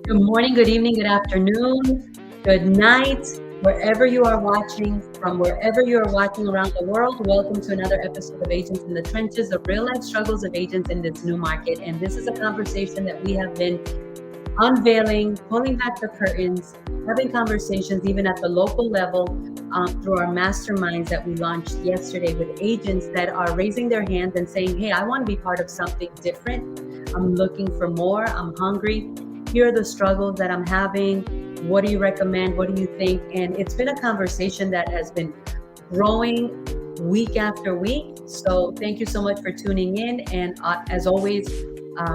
Good morning, good evening, good afternoon, good night, wherever you are watching, from wherever you are watching around the world. Welcome to another episode of Agents in the Trenches, the real life struggles of agents in this new market. And this is a conversation that we have been unveiling, pulling back the curtains, having conversations even at the local level through our masterminds that we launched yesterday with agents that are raising their hands and saying, hey, I want to be part of something different. I'm looking for more. I'm hungry. Here are the struggles that I'm having. What do you recommend? What do you think? And it's been a conversation that has been growing week after week. So thank you so much for tuning in. And as always,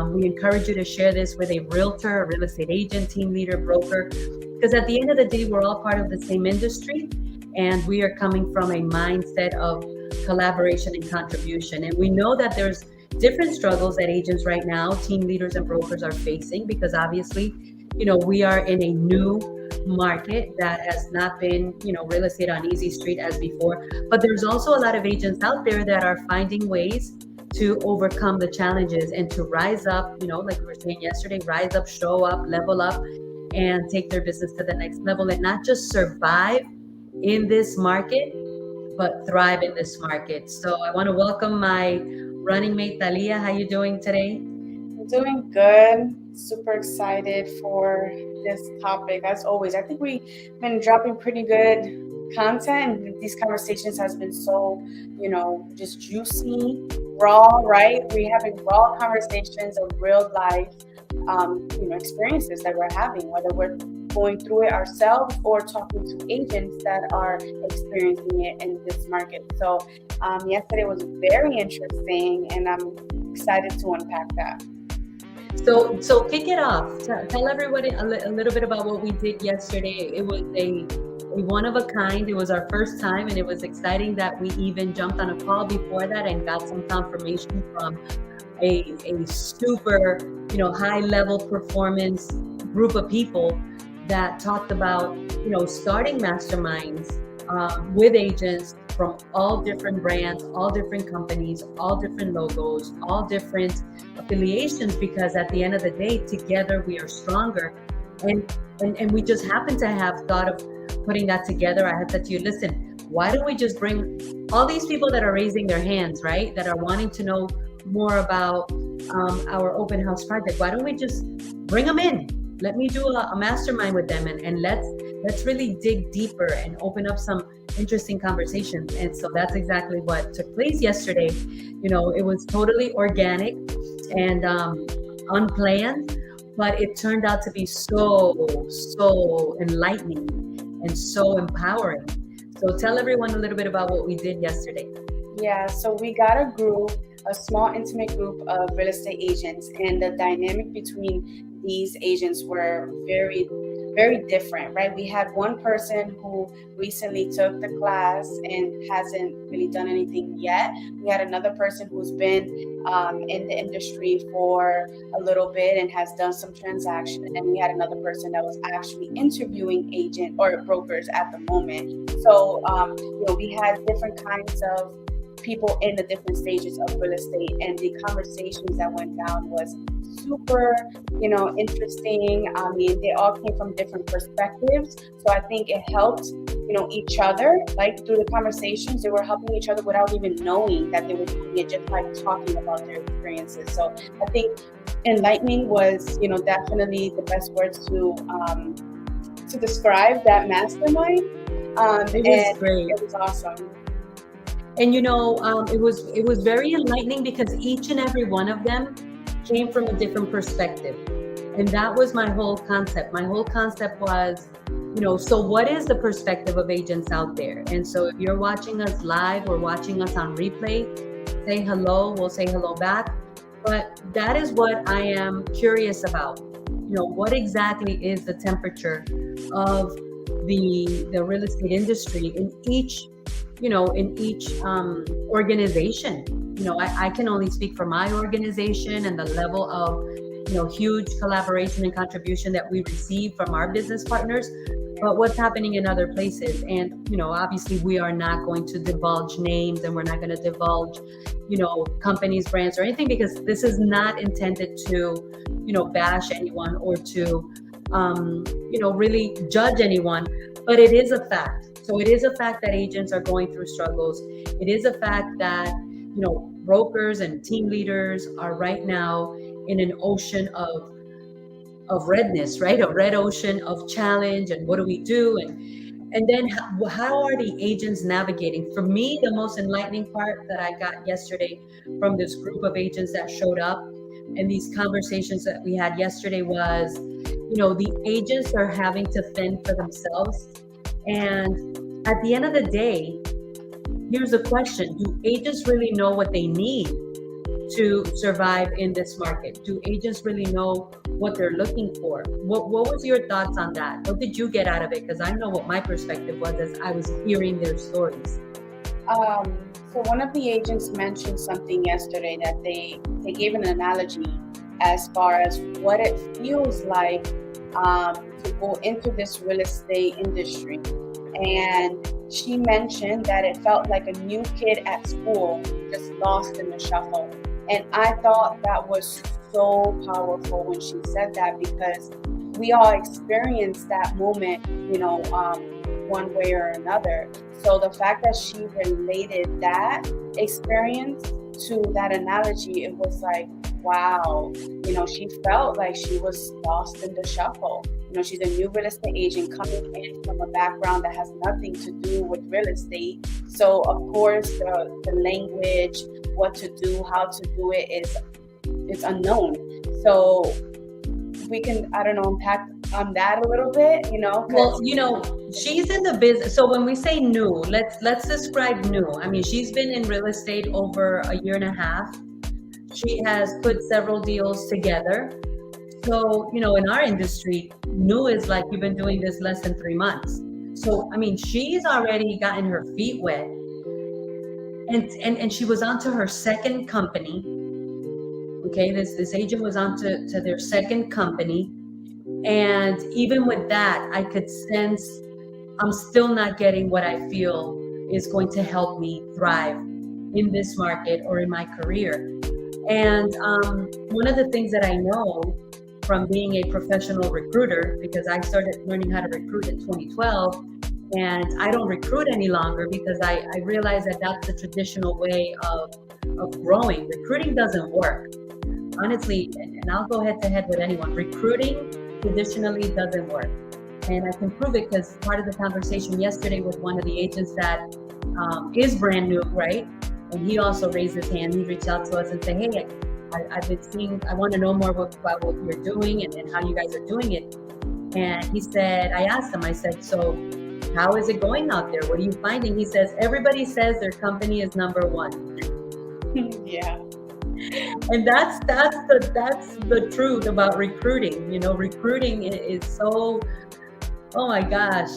we encourage you to share this with a realtor, a real estate agent, team leader, broker, because at the end of the day, we're all part of the same industry, and we are coming from a mindset of collaboration and contribution. And we know that there's different struggles that agents right now, team leaders and brokers are facing, because obviously, we are in a new market that has not been, real estate on easy street as before. But there's also a lot of agents out there that are finding ways to overcome the challenges and to rise up, like we were saying yesterday, rise up, show up, level up, and take their business to the next level, and not just survive in this market, but thrive in this market. So I want to welcome my running mate, Thalia. How you doing today? I'm doing good. Super excited for this topic. As always, I think we've been dropping pretty good content, and these conversations has been so, just juicy, raw, right? We're having raw conversations of real life, experiences that we're having, whether we're going through it ourselves or talking to agents that are experiencing it in this market. So yesterday was very interesting, and I'm excited to unpack that. So kick it off. Tell everybody a little bit about what we did yesterday. It was a one of a kind. It was our first time, and it was exciting that we even jumped on a call before that and got some confirmation from a super, high level performance group of people that talked about, starting masterminds with agents from all different brands, all different companies, all different logos, all different affiliations, because at the end of the day, together we are stronger. And we just happen to have thought of putting that together. I had said to you, listen, why don't we just bring all these people that are raising their hands, right, that are wanting to know more about our open house project? Why don't we just bring them in? Let me do a mastermind with them, and let's really dig deeper and open up some interesting conversations. And so that's exactly what took place yesterday. It was totally organic and unplanned, but it turned out to be so enlightening and so empowering. So tell everyone a little bit about what we did yesterday. Yeah, so we got a small intimate group of real estate agents, and the dynamic between these agents were very, very different, right? We had one person who recently took the class and hasn't really done anything yet. We had another person who's been in the industry for a little bit and has done some transaction. And we had another person that was actually interviewing agent or brokers at the moment. So, we had different kinds of people in the different stages of real estate, and the conversations that went down was super, interesting. I mean, they all came from different perspectives. So I think it helped, each other, like through the conversations, they were helping each other without even knowing that they were doing it, just like talking about their experiences. So I think enlightening was, definitely the best word to describe that mastermind. It was great. It was awesome. And it was very enlightening, because each and every one of them came from a different perspective. And that was my whole concept. My whole concept was, so what is the perspective of agents out there? And so if you're watching us live or watching us on replay, say hello, we'll say hello back. But that is what I am curious about. What exactly is the temperature of the real estate industry in each organization. I can only speak for my organization and the level of, huge collaboration and contribution that we receive from our business partners, but what's happening in other places. And, obviously we are not going to divulge names, and we're not going to divulge, companies, brands, or anything, because this is not intended to, bash anyone or to really judge anyone, but it is a fact. So it is a fact that agents are going through struggles. It is a fact that, brokers and team leaders are right now in an ocean of redness, right? A red ocean of challenge, and what do we do? And then how are the agents navigating? For me, the most enlightening part that I got yesterday from this group of agents that showed up and these conversations that we had yesterday was, the agents are having to fend for themselves. And at the end of the day, here's the question: do agents really know what they need to survive in this market? Do agents really know what they're looking for? What was your thoughts on that? What did you get out of it? Because I know what my perspective was as I was hearing their stories. So one of the agents mentioned something yesterday that they gave an analogy as far as what it feels like to go into this real estate industry. And she mentioned that it felt like a new kid at school, just lost in the shuffle. And I thought that was so powerful when she said that, because we all experience that moment, one way or another. So the fact that she related that experience to that analogy, it was like, wow, she felt like she was lost in the shuffle. She's a new real estate agent coming in from a background that has nothing to do with real estate. So of course the language, what to do, how to do it is unknown. So we can, unpack on that a little bit, Well, she's in the business. So when we say new, let's describe new. I mean, she's been in real estate over a year and a half. She has put several deals together. So, in our industry, new is like you've been doing this less than 3 months. So, I mean, she's already gotten her feet wet. And she was onto her second company. Okay, this agent was onto their second company. And even with that, I could sense I'm still not getting what I feel is going to help me thrive in this market or in my career. And one of the things that I know from being a professional recruiter, because I started learning how to recruit in 2012, and I don't recruit any longer because I realized that that's the traditional way of growing. Recruiting doesn't work. Honestly, and I'll go head to head with anyone, recruiting traditionally doesn't work. And I can prove it because part of the conversation yesterday with one of the agents that is brand new, right? And he also raised his hand. He reached out to us and said, hey, I've been seeing, I want to know more about what you're doing and how you guys are doing it. And he said, I asked him, I said, so how is it going out there? What are you finding? He says, everybody says their company is number one. Yeah. And that's the truth about recruiting. Recruiting is so, oh my gosh,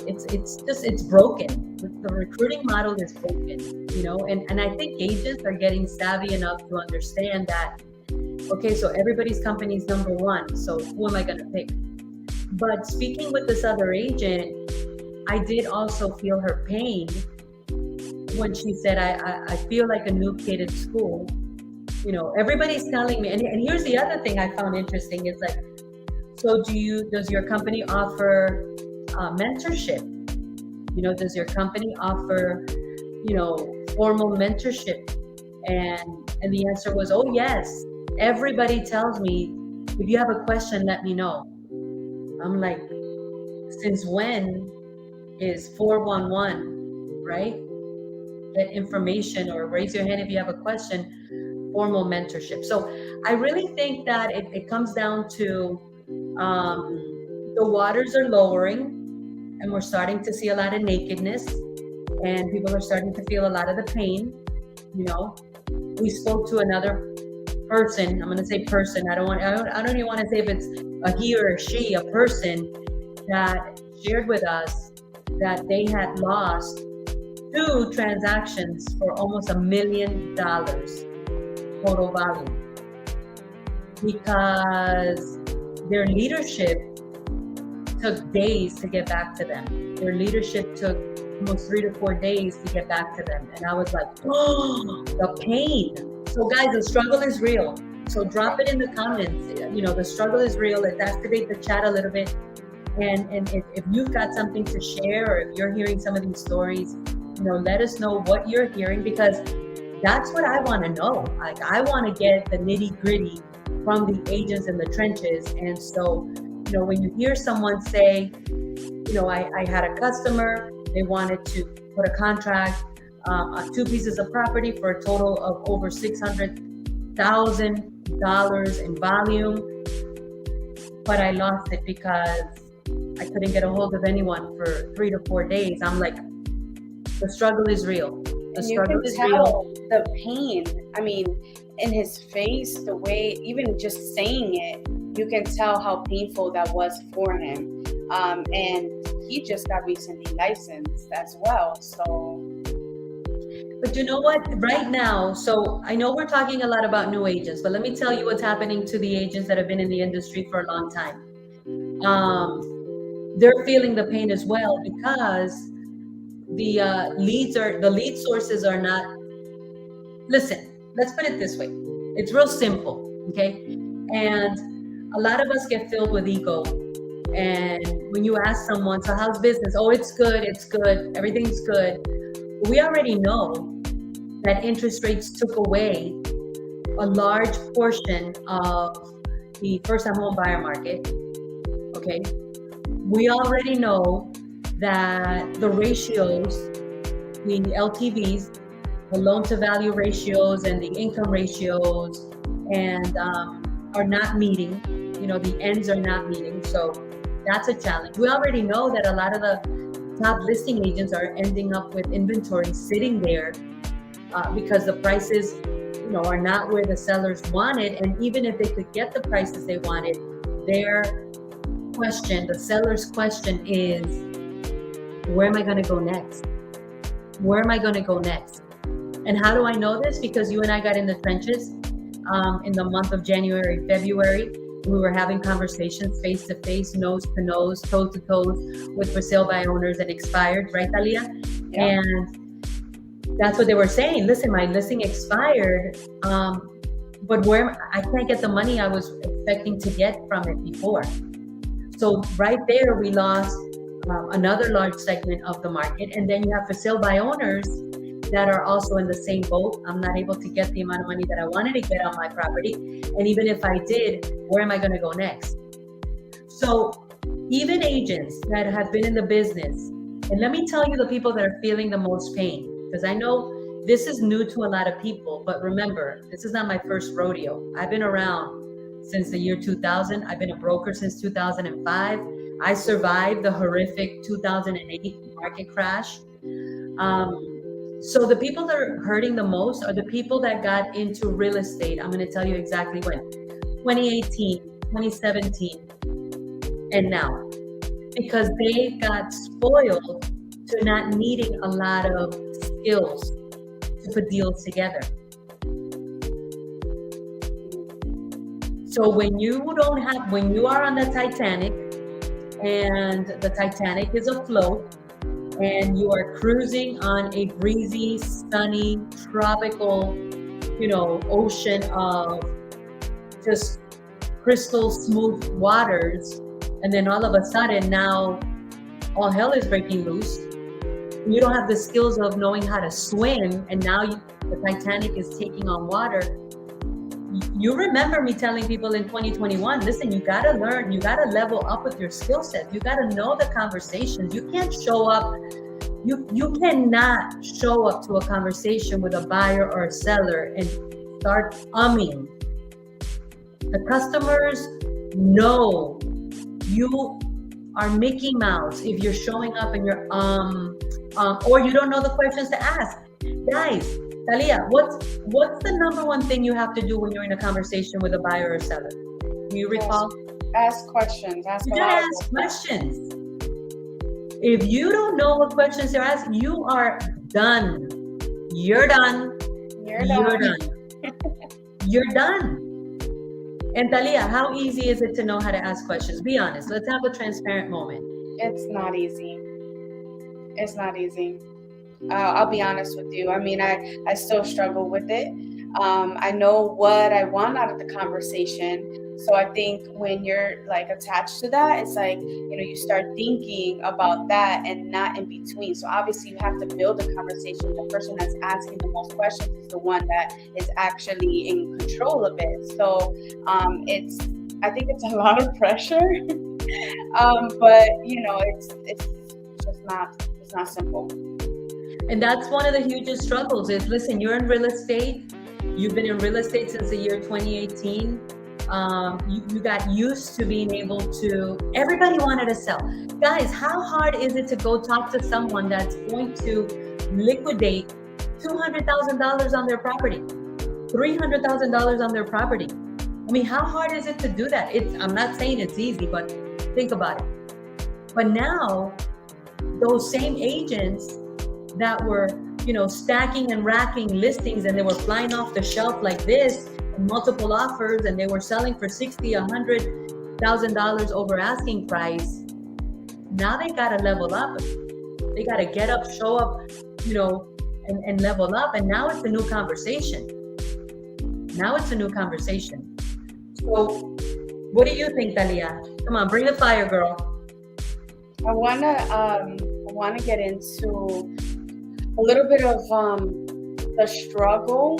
it's broken. The recruiting model is broken, and I think agents are getting savvy enough to understand that, okay, so everybody's company is number one, so who am I going to pick? But speaking with this other agent, I did also feel her pain when she said, I feel like a new kid at school. Everybody's telling me, and here's the other thing I found interesting is like, so does your company offer mentorship? Does your company offer, formal mentorship? And the answer was, oh yes. Everybody tells me, if you have a question, let me know. I'm like, since when is 411, right? Get information or raise your hand if you have a question, formal mentorship. So I really think that it comes down to the waters are lowering and we're starting to see a lot of nakedness and people are starting to feel a lot of the pain. We spoke to another person. I'm going to say person. I don't even want to say if it's a he or a she, a person that shared with us that they had lost 2 transactions for almost $1 million total value because their leadership took days to get back to them. Their leadership took almost 3 to 4 days to get back to them. And I was like, oh, the pain. So guys, the struggle is real. So drop it in the comments. The struggle is real. Let's activate the chat a little bit. And if you've got something to share, or if you're hearing some of these stories, let us know what you're hearing, because that's what I want to know. Like, I want to get the nitty gritty from the agents in the trenches. And so, when you hear someone say, I had a customer, they wanted to put a contract on 2 pieces of property for a total of over $600,000 in volume, but I lost it because I couldn't get a hold of anyone for 3 to 4 days. I'm like, the struggle is real. The struggle is real. The pain, in his face, the way, even just saying it, you can tell how painful that was for him. And he just got recently licensed as well. So, but you know what? Right now, so I know we're talking a lot about new agents, but let me tell you what's happening to the agents that have been in the industry for a long time. They're feeling the pain as well, because the lead sources are not. Listen, let's put it this way. It's real simple, okay? And a lot of us get filled with ego. And when you ask someone, so how's business? Oh, it's good, everything's good. We already know that interest rates took away a large portion of the first-time home buyer market, okay? We already know that the ratios, the LTVs, the loan-to-value ratios and the income ratios, and are not meeting. The ends are not meeting. So that's a challenge. We already know that a lot of the top listing agents are ending up with inventory sitting there because the prices, are not where the sellers wanted. And even if they could get the prices they wanted, the seller's question is, where am I going to go next? Where am I going to go next? And how do I know this? Because you and I got in the trenches in the month of January, February. We were having conversations face to face, nose to nose, toe to toes with for sale by owners and expired, right, Talia? Yeah. And that's what they were saying. Listen, my listing expired, but I can't get the money I was expecting to get from it before. So right there, we lost another large segment of the market. And then you have for sale by owners that are also in the same boat. I'm not able to get the amount of money that I wanted to get on my property. And even if I did, where am I going to go next? So even agents that have been in the business, and let me tell you the people that are feeling the most pain, because I know this is new to a lot of people, but remember, this is not my first rodeo. I've been around since the year 2000. I've been a broker since 2005. I survived the horrific 2008 market crash. So the people that are hurting the most are the people that got into real estate. I'm going to tell you exactly when. 2018, 2017, and now. Because they got spoiled to not needing a lot of skills to put deals together. So when you are on the Titanic and the Titanic is afloat, and you are cruising on a breezy, sunny, tropical, ocean of just crystal smooth waters, and then all of a sudden now all hell is breaking loose. You don't have the skills of knowing how to swim, and now the Titanic is taking on water. You remember me telling people in 2021, listen, you got to learn, you got to level up with your skill set. You got to know the conversations. You can't show up, you cannot show up to a conversation with a buyer or a seller and start umming. The customers know you are Mickey Mouse if you're showing up and you're or you don't know the questions to ask. Guys, Talia, what's the number one thing you have to do when you're in a conversation with a buyer or seller? Do you recall? Ask questions. You gotta ask questions. If you don't know what questions to ask, you are done. You're done. You're done. And Talia, how easy is it to know how to ask questions? Be honest. Let's have a transparent moment. It's not easy. It's not easy. I'll be honest with you. I still struggle with it. I know what I want out of the conversation. So I think when you're like attached to that, it's like, you start thinking about that and not in between. So obviously you have to build a conversation. The person that's asking the most questions is the one that is actually in control of it. So I think it's a lot of pressure. But it's not simple. And that's one of the hugest struggles is, listen, you're in real estate. You've been in real estate since the year 2018. You got used to being able to, everybody wanted to sell. Guys, how hard is it to go talk to someone that's going to liquidate $200,000 on their property, $300,000 on their property? I mean, how hard is it to do that? I'm not saying it's easy, but think about it. But now, those same agents that were, stacking and racking listings, and they were flying off the shelf like this, multiple offers, and they were selling for $60,000, $100,000 over asking price. Now they got to level up. They got to get up, show up, and level up. And now it's a new conversation. So what do you think, Talia? Come on, bring the fire, girl. I wanna get into a little bit of the struggle,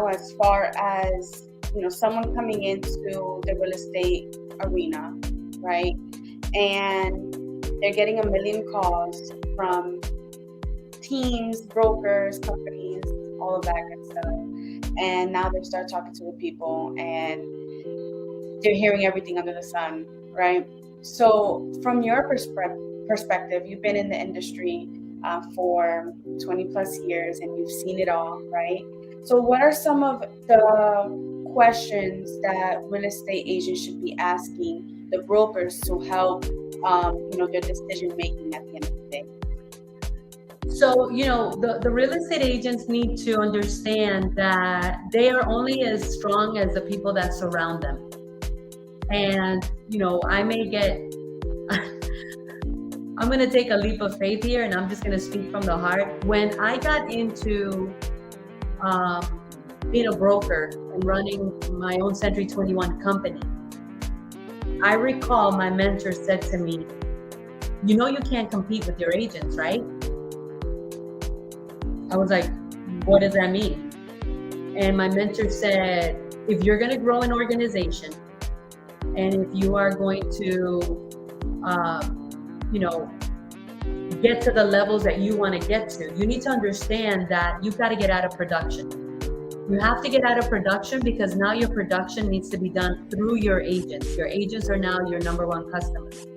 as far as someone coming into the real estate arena, right? And they're getting a million calls from teams, brokers, companies, all of that good stuff. And now they start talking to the people and they're hearing everything under the sun, right? So from your perspective, you've been in the industry for 20 plus years and you've seen it all, right? So what are some of the questions that real estate agents should be asking the brokers to help, their decision making at the end of the day? So, the real estate agents need to understand that they are only as strong as the people that surround them. And, I may get, I'm going to take a leap of faith here, and I'm just going to speak from the heart. When I got into being a broker and running my own Century 21 company, I recall my mentor said to me, you can't compete with your agents, right? I was like, what does that mean? And my mentor said, if you're going to grow an organization, and if you are going to, get to the levels that you want to get to, you need to understand that you've got to get out of production. You have to get out of production because now your production needs to be done through your agents. Your agents are now your number one customers.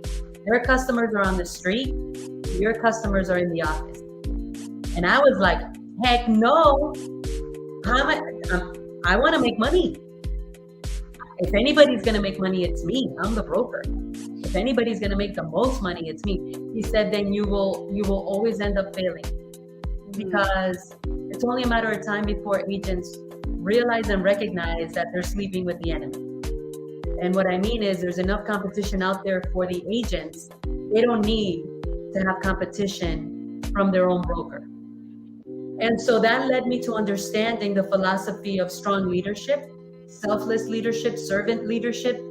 Their customers are on the street. Your customers are in the office. And I was like, heck no. I want to make money. If anybody's going to make money, it's me. I'm the broker. If anybody's going to make the most money, it's me. He said, then you will always end up failing, because it's only a matter of time before agents realize and recognize that they're sleeping with the enemy. And what I mean is there's enough competition out there for the agents. They don't need to have competition from their own broker. And so that led me to understanding the philosophy of strong leadership, selfless leadership, servant leadership.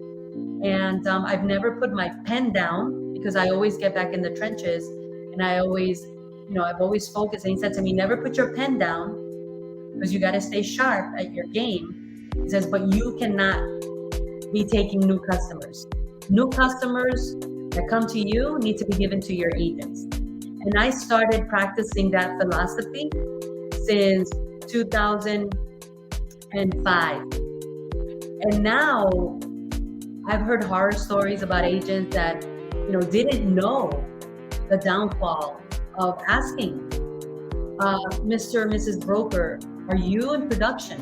And I've never put my pen down because I always get back in the trenches, and I've always focused. And he said to me, never put your pen down because you got to stay sharp at your game. He says, but you cannot be taking new customers. New customers that come to you need to be given to your agents. And I started practicing that philosophy since 2005. And now I've heard horror stories about agents that, didn't know the downfall of asking, Mr. or Mrs. Broker, are you in production?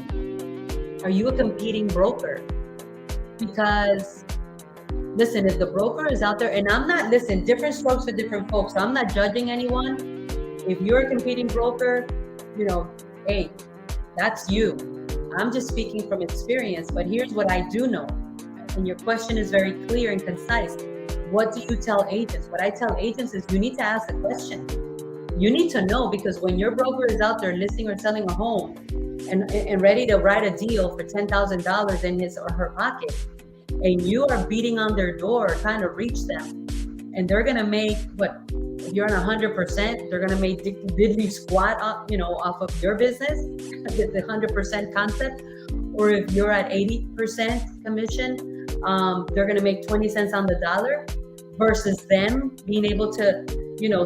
Are you a competing broker? Because listen, if the broker is out there, and different strokes for different folks. So I'm not judging anyone. If you're a competing broker, hey, that's you. I'm just speaking from experience, but here's what I do know. And your question is very clear and concise. What do you tell agents? What I tell agents is you need to ask the question. You need to know, because when your broker is out there listing or selling a home and ready to write a deal for $10,000 in his or her pocket, and you are beating on their door trying to reach them, and they're gonna make what? If you're on 100%, they're gonna make diddly squat off of your business, the 100% concept. Or if you're at 80% commission, they're gonna make 20 cents on the dollar, versus them being able to,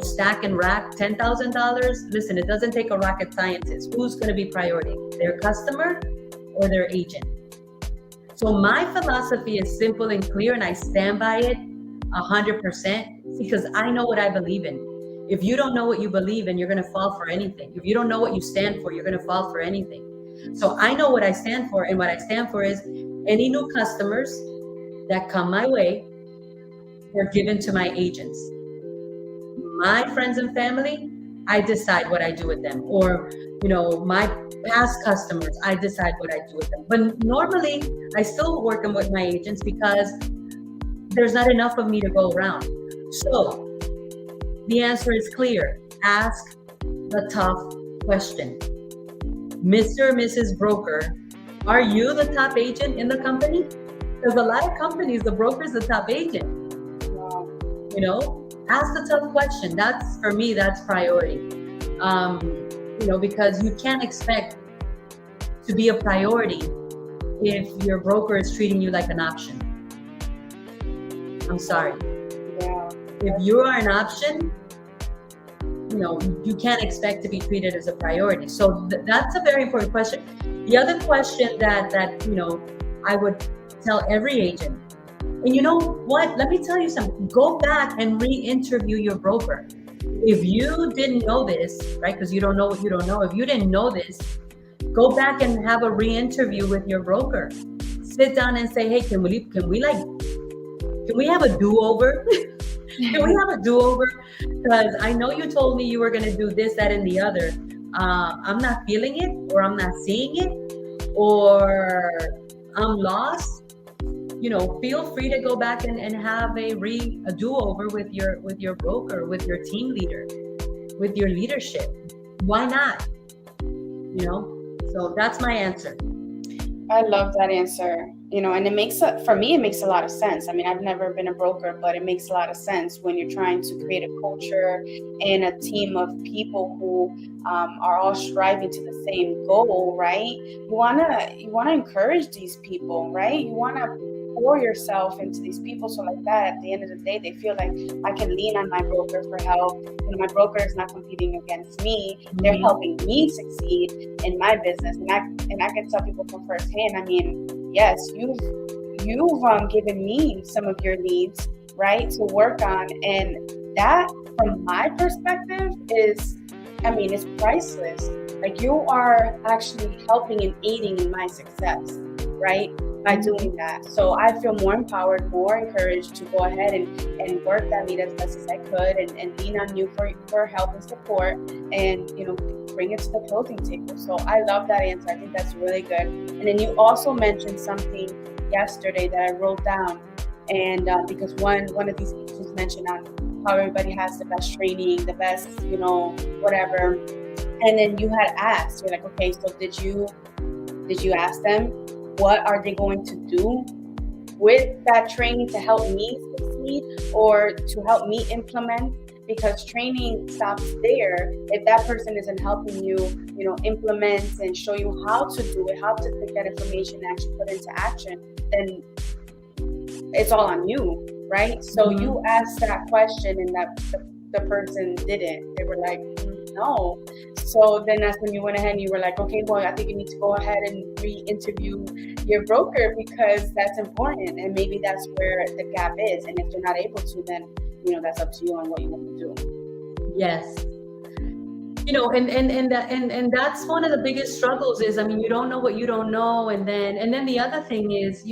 stack and rack $10,000. Listen, it doesn't take a rocket scientist. Who's gonna be priority? Their customer or their agent? So my philosophy is simple and clear, and I stand by it 100%, because I know what I believe in. If you don't know what you believe in, you're going to fall for anything. If you don't know what you stand for, you're going to fall for anything. So I know what I stand for, and what I stand for is any new customers that come my way, they're given to my agents. My friends and family, I decide what I do with them. Or, my past customers, I decide what I do with them. But normally, I still work them with my agents because there's not enough of me to go around. So the answer is clear. Ask the tough question. Mr. or Mrs. Broker, are you the top agent in the company? Because a lot of companies, the broker is the top agent. Ask the tough question. That's, for me, that's priority. Because you can't expect to be a priority if your broker is treating you like an option. I'm sorry. Yeah. If you are an option, you can't expect to be treated as a priority. So that's a very important question. The other question that I would tell every agent, and you know what? Let me tell you something. Go back and re-interview your broker. If you didn't know this, right? Because you don't know what you don't know. If you didn't know this, go back and have a re-interview with your broker. Sit down and say, hey, can we have a do-over? Can we have a do-over? Because I know you told me you were going to do this, that, and the other. I'm not feeling it, or I'm not seeing it, or I'm lost. Feel free to go back and have a do-over with your broker, with your team leader, with your leadership. Why not? So that's my answer. I love that answer. And for me, it makes a lot of sense. I mean, I've never been a broker, but it makes a lot of sense when you're trying to create a culture and a team of people who are all striving to the same goal, right? You wanna encourage these people, right? You wanna pour yourself into these people, so like that, at the end of the day, they feel like I can lean on my broker for help. My broker is not competing against me; they're helping me succeed in my business. And I can tell people from firsthand. I mean, yes, you've given me some of your leads, right, to work on, and that, from my perspective, is, it's priceless. Like, you are actually helping and aiding in my success, right, by doing that. So I feel more empowered, more encouraged to go ahead and work that lead as best as I could, and lean on you for help and support, and bring it to the closing table. So I love that answer. I think that's really good. And then you also mentioned something yesterday that I wrote down, and because one of these agents mentioned on how everybody has the best training, the best whatever, and then you had asked, you're like, okay, so did you ask them what are they going to do with that training to help me succeed, or to help me implement? Because training stops there. If that person isn't helping you, implement and show you how to do it, how to take that information and actually put it into action, then it's all on you, right? So you asked that question, and that the person didn't. They were like, no. So then that's when you went ahead and you were like, okay, well, I think you need to go ahead and re-interview your broker, because that's important, and maybe that's where the gap is. And if you're not able to, then that's up to you on what you want to do. Yes. And that's one of the biggest struggles is, you don't know what you don't know. And then the other thing is,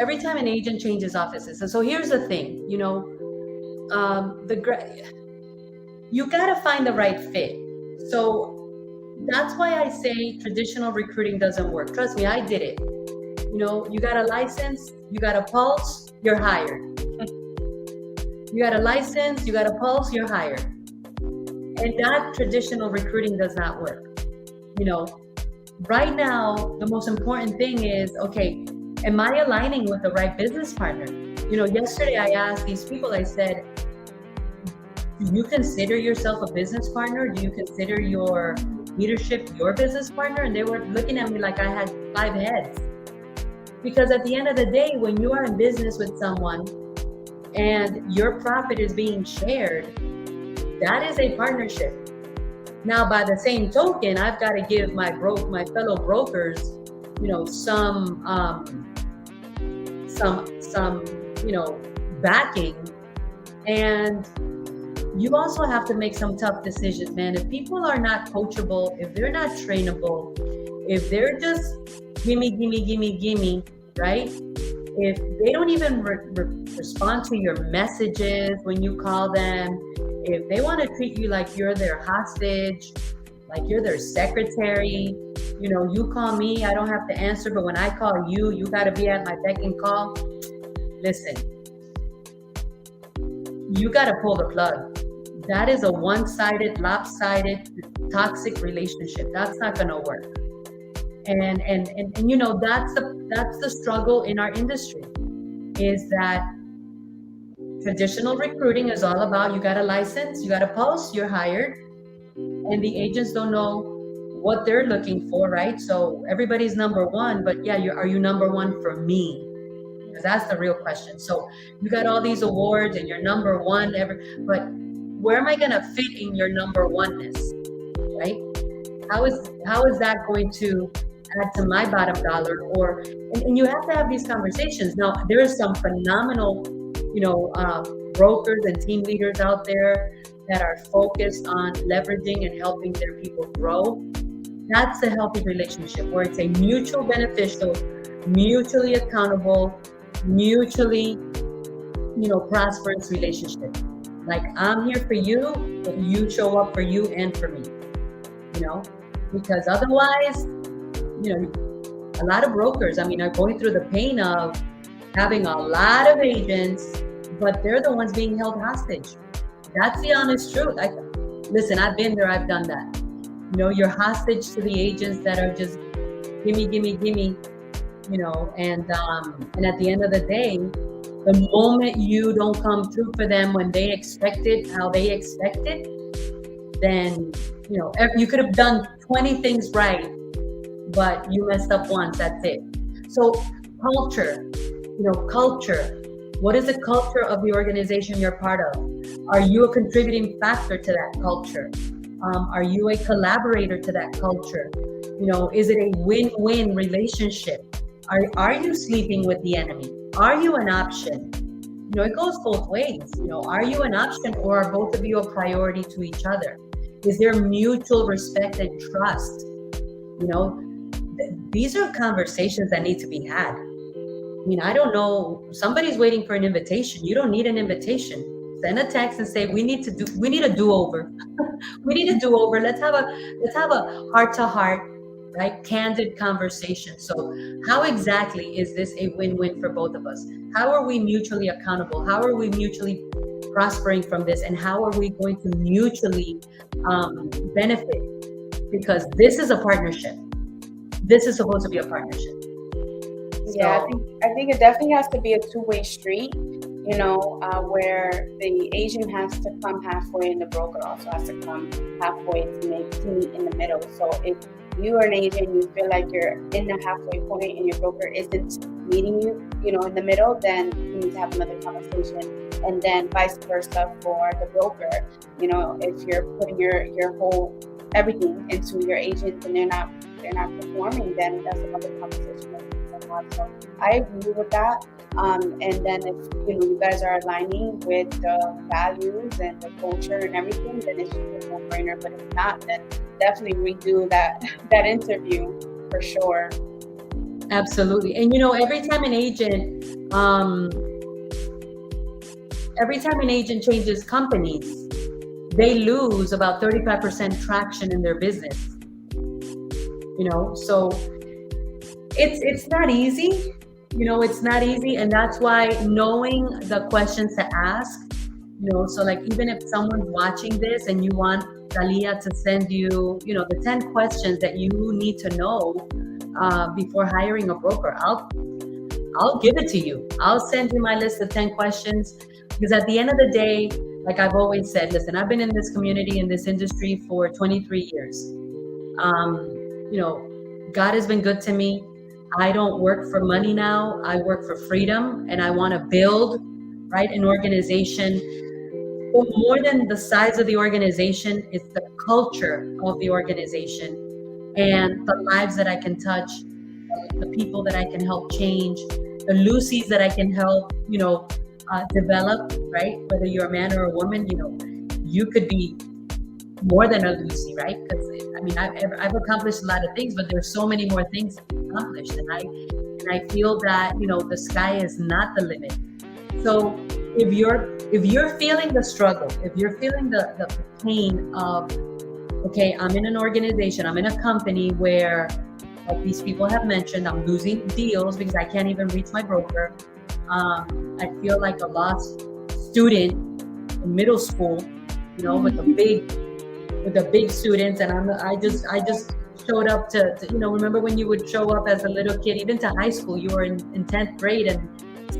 every time an agent changes offices. And so here's the thing, you got to find the right fit. So that's why I say traditional recruiting doesn't work. Trust me, I did it. You got a license, you got a pulse, you're hired. You got a license, you got a pulse, you're hired. And that traditional recruiting does not work. Right now, the most important thing is, okay, am I aligning with the right business partner? Yesterday I asked these people, I said, do you consider yourself a business partner? Do you consider your leadership your business partner? And they were looking at me like I had 5 heads. Because at the end of the day, when you are in business with someone and your profit is being shared, that is a partnership. Now, by the same token, I've got to give my fellow brokers, some backing. And you also have to make some tough decisions, man. If people are not coachable, if they're not trainable, if they're just gimme, right? If they don't even respond to your messages when you call them, if they want to treat you like you're their hostage, like you're their secretary, you call me, I don't have to answer, but when I call you, you got to be at my beck and call. Listen, you got to pull the plug. That is a one-sided, lopsided, toxic relationship. That's not going to work. And that's the struggle in our industry, is that traditional recruiting is all about, you got a license, you got a post, you're hired, and the agents don't know what they're looking for, right? So everybody's number one, but yeah, are you number one for me? Because that's the real question. So you got all these awards and you're number one, but where am I going to fit in your number oneness, right? How is that going to add to my bottom dollar? And you have to have these conversations. Now, there are some phenomenal, brokers and team leaders out there that are focused on leveraging and helping their people grow. That's a healthy relationship where it's a mutual beneficial, mutually accountable, mutually, prosperous relationship. Like, I'm here for you, but you show up for you and for me, because otherwise, a lot of brokers, are going through the pain of having a lot of agents, but they're the ones being held hostage. That's the honest truth. Listen, I've been there, I've done that. You're hostage to the agents that are just gimme, and at the end of the day, the moment you don't come through for them when they expected, how they expected, then, you could have done 20 things right, but you messed up once, that's it. So culture, what is the culture of the organization you're part of? Are you a contributing factor to that culture? Are you a collaborator to that culture? Is it a win-win relationship? Are you sleeping with the enemy? Are you an option? It goes both ways. Are you an option, or are both of you a priority to each other? Is there mutual respect and trust? These are conversations that need to be had. I don't know. Somebody's waiting for an invitation. You don't need an invitation. Send a text and say, we need a do-over. We need a do-over. Let's have a heart-to-heart, right? Candid conversation. So how exactly is this a win-win for both of us? How are we mutually accountable? How are we mutually prospering from this? And how are we going to mutually benefit? Because this is a partnership. This is supposed to be a partnership. Yeah, I think it definitely has to be a two-way street, where the agent has to come halfway and the broker also has to come halfway to meet in the middle. So if you are an agent, you feel like you're in the halfway point and your broker isn't meeting you, in the middle, then you need to have another conversation. And then vice versa for the broker. If you're putting your whole everything into your agent and they're not performing, then that's another conversation that you can have. So I agree with that. And then if you guys are aligning with the values and the culture and everything, then it's just a no-brainer. But if not, then definitely redo that interview for sure. Absolutely. And every time an agent changes companies, they lose about 35% traction in their business. So it's not easy. It's not easy, and that's why knowing the questions to ask So like even if someone's watching this and you want Talia to send you, the 10 questions that you need to know before hiring a broker, I'll give it to you. I'll send you my list of 10 questions, because at the end of the day, like I've always said, listen, I've been in this community, in this industry for 23 years. God has been good to me. I don't work for money now. I work for freedom, and I want to build, right, an organization. But more than the size of the organization, it's the culture of the organization and the lives that I can touch, the people that I can help change, the Lucy's that I can help, develop, right? Whether you're a man or a woman, you could be more than a Lucy, right? Because I've accomplished a lot of things, but there's so many more things accomplished, and I feel that the sky is not the limit. So if you're feeling the struggle, if you're feeling the pain of, okay, I'm in an organization, I'm in a company where, like these people have mentioned, I'm losing deals because I can't even reach my broker. I feel like a lost student in middle school, with the big students, and I just showed up to remember when you would show up as a little kid, even to high school, you were in 10th grade and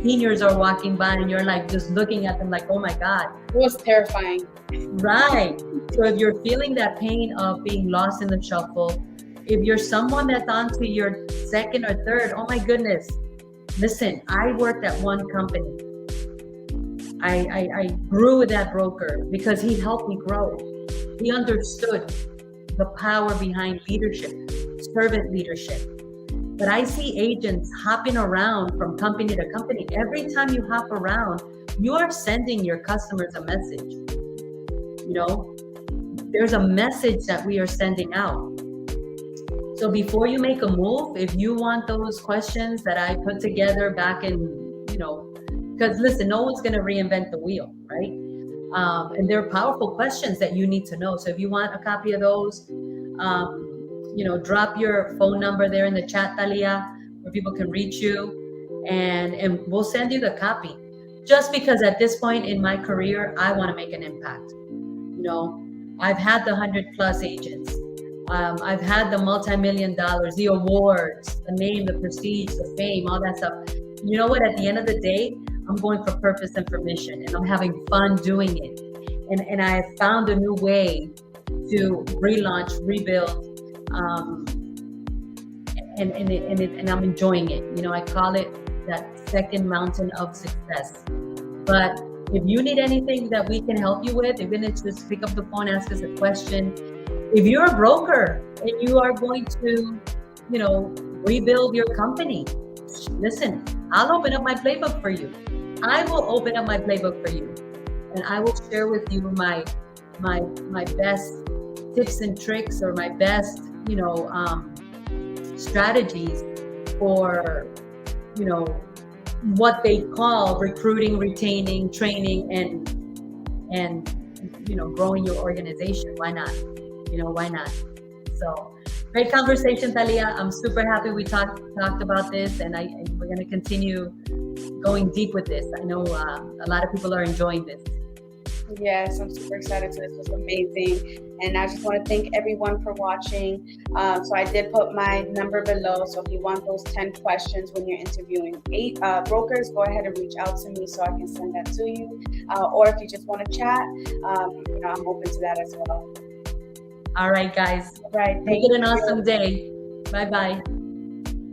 seniors are walking by and you're like just looking at them like, oh my God. It was terrifying. Right. So if you're feeling that pain of being lost in the shuffle, if you're someone that's on to your second or third, oh my goodness, listen, I worked at one company. I grew with that broker because he helped me grow. He understood the power behind leadership, servant leadership. But I see agents hopping around from company to company. Every time you hop around, you are sending your customers a message. There's a message that we are sending out. So before you make a move, if you want those questions that I put together back in, because listen, no one's going to reinvent the wheel, right? And they're powerful questions that you need to know. So if you want a copy of those, drop your phone number there in the chat, Talia, where people can reach you, and we'll send you the copy. Just because at this point in my career, I want to make an impact. I've had the 100+ agents. I've had the multi-million-dollar, the awards, the name, the prestige, the fame, all that stuff. You know what? At the end of the day, I'm going for purpose and for mission, and I'm having fun doing it. And I have found a new way to relaunch, rebuild, and I'm enjoying it. I call it that second mountain of success. But if you need anything that we can help you with, even if it's just pick up the phone, ask us a question. If you're a broker and you are going to, rebuild your company, listen, I'll open up my playbook for you. I will open up my playbook for you, and I will share with you my best tips and tricks, or my best, strategies for, what they call recruiting, retaining, training, and growing your organization. Why not? Why not? So great conversation, Talia. I'm super happy we talked about this, and we're going to continue going deep with this. I know a lot of people are enjoying this. Yes, I'm super excited. This was amazing. And I just want to thank everyone for watching. So I did put my number below. So if you want those 10 questions when you're interviewing brokers, go ahead and reach out to me so I can send that to you. Or if you just want to chat, I'm open to that as well. All right, guys. All right. Make it an awesome day. Bye-bye.